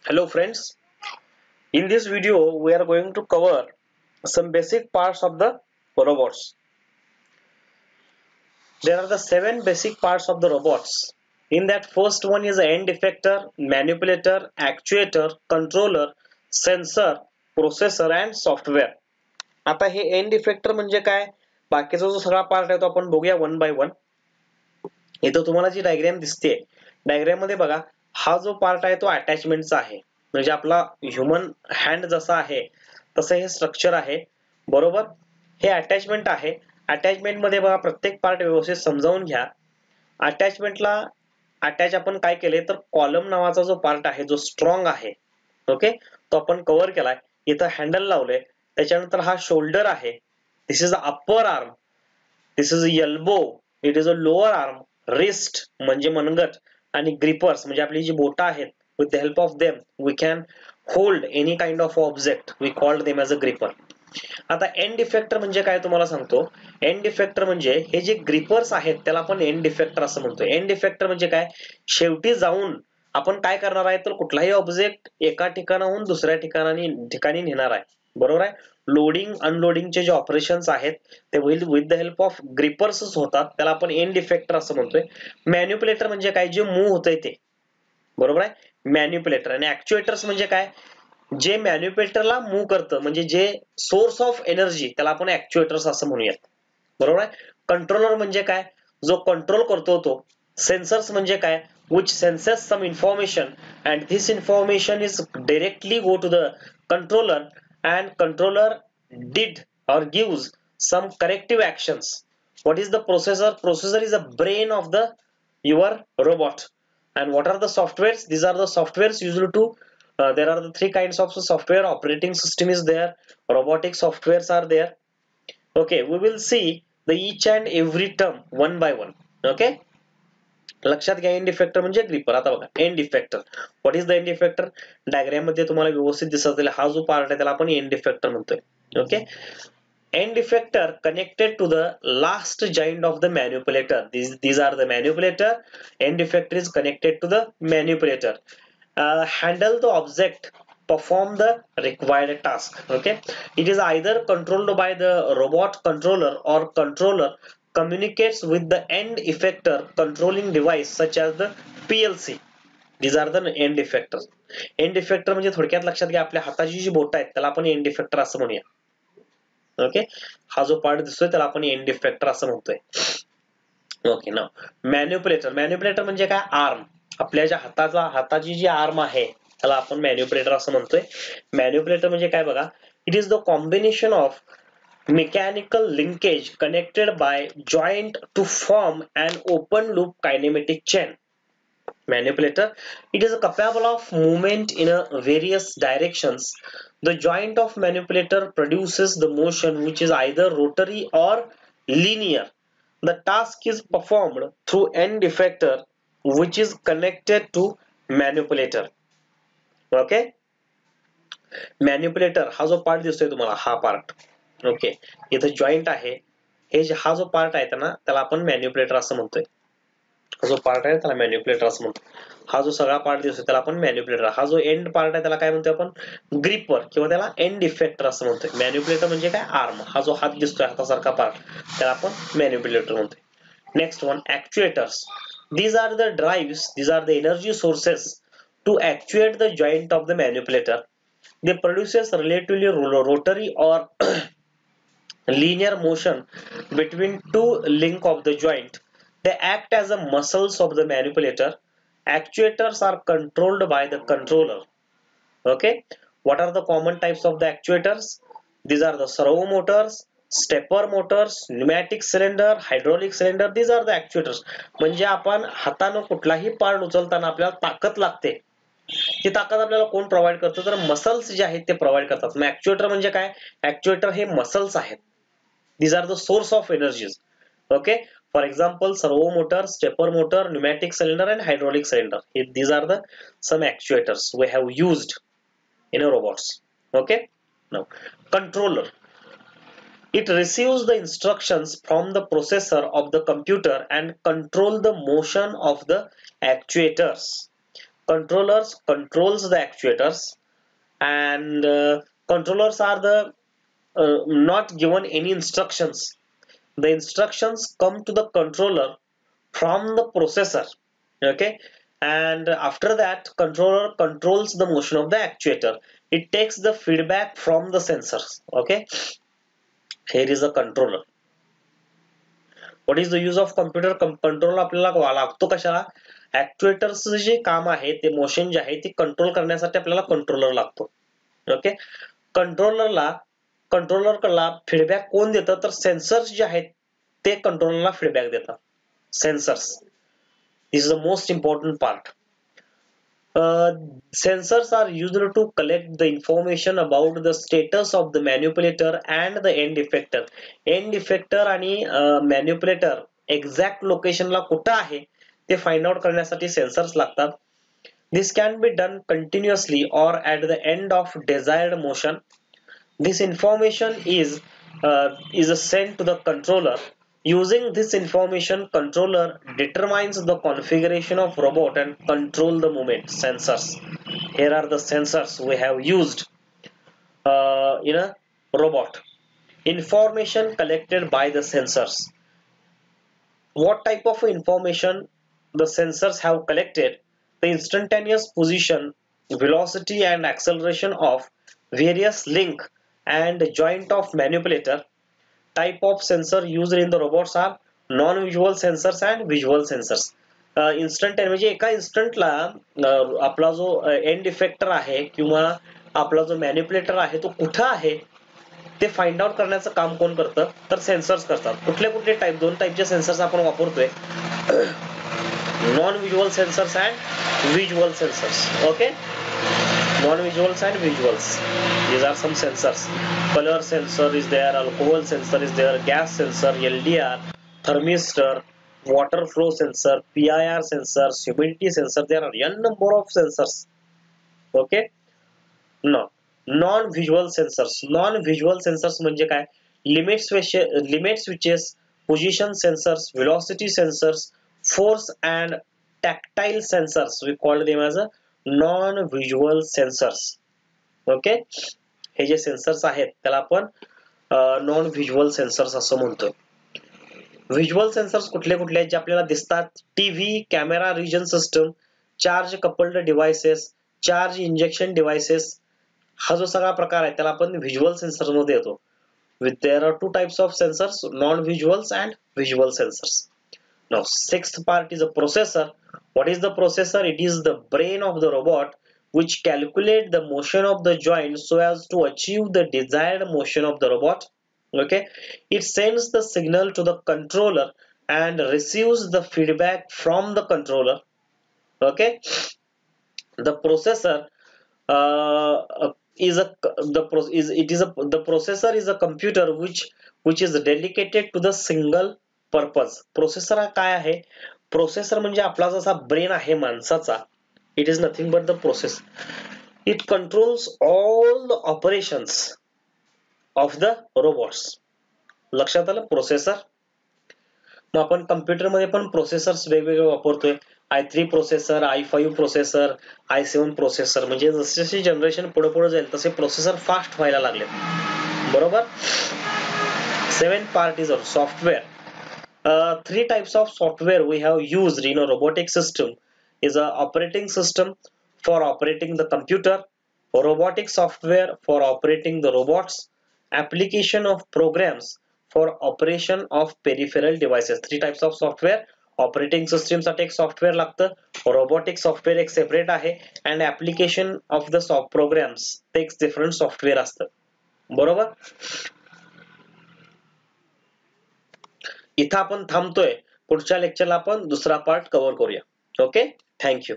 Hello friends, in this video we are going to cover some basic parts of the robots. There are the 7 basic parts of the robots. In that first one is the end effector, manipulator, actuator, controller, sensor, processor and software. आता हे end effector म्हणजे काय? बाकीचा जो सगळा part आहे तो आपण बघूया वन बाय वन. इथं तुम्हाला जी डायग्राम दिसते, डायग्राम मध्ये बघा हा जो पार्ट आहे तो अटॅचमेंटचा आहे. म्हणजे आपला ह्युमन हँड जसा आहे तसं हे स्ट्रक्चर आहे. बरोबर, हे अटॅचमेंट आहे. अटॅचमेंट मध्ये बघा प्रत्येक पार्ट व्यवस्थित समजावून घ्या. अटॅचमेंटला अटॅच आपण काय केले तर कॉलम नावाचा जो पार्ट आहे जो स्ट्रॉंग आहे, ओके, तो आपण कव्हर केलाय. इथं हँडल लावलंय. त्याच्यानंतर हा शोल्डर आहे. This is upper arm, this is elbow, it is a lower arm, wrist म्हणजे मनगट आणि ग्रिपर्स म्हणजे आपली जी बोटं आहेत. with the help of them we can hold any kind of object, we called them as a gripper. आता and effector म्हणजे काय तुम्हाला सांगतो. एंड इफेक्टर म्हणजे हे जे ग्रिपर्स आहेत त्याला आपण एंड इफेक्टर असं म्हणतो. एंड इफेक्टर म्हणजे काय, शेवटी जाऊन आपण काय करणार आहे तर कुठलाही ऑब्जेक्ट एका ठिकाणाहून दुसऱ्या ठिकाणी नेणार आहे. बरोबर आहे. लोडिंग अनलोडिंगचे जे ऑपरेशन्स आहेत ते विथ द हेल्प ऑफ ग्रिपर्सच होतात. त्याला आपण एंड इफेक्टर असं म्हणतोय. मॅन्युप्युलेटर म्हणजे काय, जे मूव्ह होतंय ते. बरोबर आहे. मॅन्युप्युलेटर आणि ऍक्च्युएटर्स म्हणजे काय, जे मॅन्युप्युलेटरला मूव्ह करतं म्हणजे जे सोर्स ऑफ एनर्जी त्याला आपण ऍक्च्युएटर्स असं म्हणूयात. बरोबर आहे. कंट्रोलर म्हणजे काय, जो कंट्रोल करतो तो. सेन्सर्स म्हणजे काय, which senses some information and this information is directly go to the controller and controller did or gives some corrective actions. What is the processor? Processor is a brain of the your robot. And what are the softwares? These are the softwares usually to there are the three kinds of software. Operating system is there, robotic softwares are there. Okay, we will see the each and every term one by one. Okay, लक्षात घ्या. And effector म्हणजे gripper. आता बघा and effector, what is the end effector. Diagram मध्ये तुम्हाला व्यवस्थित दिसत असेल हा जो पार्ट आहे त्याला आपण एंड इफेक्टर म्हणतोय. Okay, end effector connected to the last joint of the manipulator. These are the manipulator. End effector is connected to the manipulator. Handle the object, perform the required task. Okay, it is either controlled by the robot controller or controller communicates with the end effector controlling device such as the PLC. These are the end effectors. End effector म्हणजे थोडक्यात लक्षात घ्या, आपल्या हाताची जी boat आहेत त्याला आपण and effector असं म्हणूया. ओके, हा जो पार्ट दिसतोय त्याला आपण एंड इफेक्टर असं म्हणतोय. ओके, नाव मॅन्युप्युलेटर. मॅन्युप्युलेटर म्हणजे काय, आर्म. आपल्या ज्या हाताची जी आर्म आहे त्याला आपण मॅन्युप्युलेटर असं म्हणतोय. मॅन्युप्युलेटर म्हणजे काय बघा, it is the combination of mechanical linkage connected by joint to form an open loop kinematic chain. Manipulator, it is capable of movement in a various directions. The joint of manipulator produces the motion which is either rotary or linear. The task is performed through end effector which is connected to manipulator. Okay, मॅन्युप्युलेटर हा जो part दिसतोय तुम्हाला हा part. Okay, इथं joint आहे. हा जो part आहे ना त्याला आपण मॅन्युप्युलेटर असं म्हणतोय. हा जो पार्ट आहे त्याला मॅन्युप्युलेटर असं म्हणतो. हा जो सगळा पार्ट दिसतोय त्याला आपण मॅन्युप्युलेटर. हा जो एंड पार्ट आहे त्याला काय म्हणतोय आपण, ग्रिपर किंवा त्याला एंड इफेक्टर असं म्हणतोय. मॅन्युप्युलेटर म्हणजे काय, आर्म. हा जो हात दिसतोय हातासारखा पार्ट त्याला आपण मॅन्युप्युलेटर म्हणतोय. Next one, actuators. These are the drives, these are the energy sources to actuate the joint of the manipulator. They produces relatively rotary or linear motion between two link of the joint. They act as the muscles of the manipulator. Actuators are controlled by the controller. Okay, what are the common types of the actuators? These are the servo motors, stepper motors, pneumatic cylinder, hydraulic cylinder. These are the actuators. म्हणजे आपण हाताने कुठलाही part उचलताना आपल्याला ताकद लागते. ही ताकद आपल्याला कोण प्रोव्हाइड करतो तर मसल्स जे आहेत ते प्रोव्हाइड करतात. मग ऍक्च्युएटर म्हणजे काय, ऍक्च्युएटर हे मसल्स आहेत. these are the source of energies. Okay, for example servo motor, stepper motor, pneumatic cylinder and hydraulic cylinder. These are the some actuators we have used in a robots. Okay, now controller, it receives the instructions from the processor of the computer and control the motion of the actuators. controllers controls the actuators, and controllers are the not given any instructions. The instructions come to the controller from the processor. Okay, and after that controller controls the motion of the actuator. It takes the feedback from the sensors. Okay, here is a controller. What is the use of computer control? आपल्याला लागतो कशाला? Actuators जे काम आहे ते motion जे आहे ते control करण्यासाठी आपल्याला कंट्रोलर लागतो. ओके, कंट्रोलरला फीडबॅक कोण देतं? तर सेन्सर्स जे आहेत ते कंट्रोलरला फीडबॅक देतात. Sensors, this is the most important part. Sensors are used to collect the information about the status of the manipulator and the end effector. End effector आणि manipulator exact location ला कुठं आहे ते find out करण्यासाठी sensors लागतात. This can be done continuously or at the end of desired motion. This information is sent to the controller. Using this information, controller determines the configuration of robot and control the movement. Sensors. Here are the sensors we have used in a robot. Information collected by the sensors. What type of information the sensors have collected? The instantaneous position, velocity and acceleration of various link and joint of manipulator. Type of sensor used in the robots are non-visual sensors and visual sensors. Instant म्हणजे एका इन्स्टंटला आपला जो and effector आहे किंवा आपला जो मॅनिप्युलेटर आहे तो कुठं आहे ते फाइंड आउट करण्याचं काम कोण करतं? तर सेन्सर्स करतात. कुठले कुठले टाइप? दोन टाइपचे सेन्सर्स आपण वापरतोय, non visual sensors and visual sensors. Okay, non-visuals and visuals. These are some sensors. Color sensor is there, alcohol sensor is there, gas sensor, LDR, thermistor, water flow sensor, PIR sensors, humidity sensor. There are n number of sensors. Okay. No, non-visual sensors. Non-visual sensors म्हणजे काय? Limit switches, position sensors, velocity sensors, force and tactile sensors. We call them as a non-visual sensors. Okay, हे जे sensors आहेत त्याला आपण non visual sensors असं म्हणतोय. Visual sensors कुठले कुठले आहेत जे आपल्याला दिसतात? TV, camera, region system, charge coupled devices, charge injection devices, हा जो सगळा प्रकार आहे त्याला आपण व्हिज्युअल सेन्सर मध्ये येतो. There are two types of sensors, non-visuals and visual sensors. Now, sixth part is a processor. What is the processor? It is the brain of the robot which calculate the motion of the joint so as to achieve the desired motion of the robot. Okay, it sends the signal to the controller and receives the feedback from the controller. Okay, the processor the processor is a computer which is dedicated to the single purpose. Processor हा काय आहे? Processor म्हणजे आपला जसा brain आहे माणसाचा, it is nothing but the process. It controls all the operations of the robots. लक्षात आलं? प्रोसेसर. मग आपण कम्प्युटर मध्ये पण प्रोसेसर्स वेगवेगळे वापरतोय. i3 processor, i5 processor, i7 processor. म्हणजे जसे जसे जनरेशन पुढे पुढे जाईल तसे प्रोसेसर फास्ट व्हायला लागले. बरोबर. Seventh part is software. Three types of software we have used in a robotic system is a operating system for operating the computer, robotic software for operating the robots, application of programs for operation of peripheral devices. Three types of software. Operating system साठी एक software लागतं, robotic software एक separate आहे, and application of the programs ते एक different software असतं. बरोबर. इथं आपण थांबतोय. पुढच्या लेक्चरला आपण दुसरा पार्ट कव्हर करूया. Okay, thank you.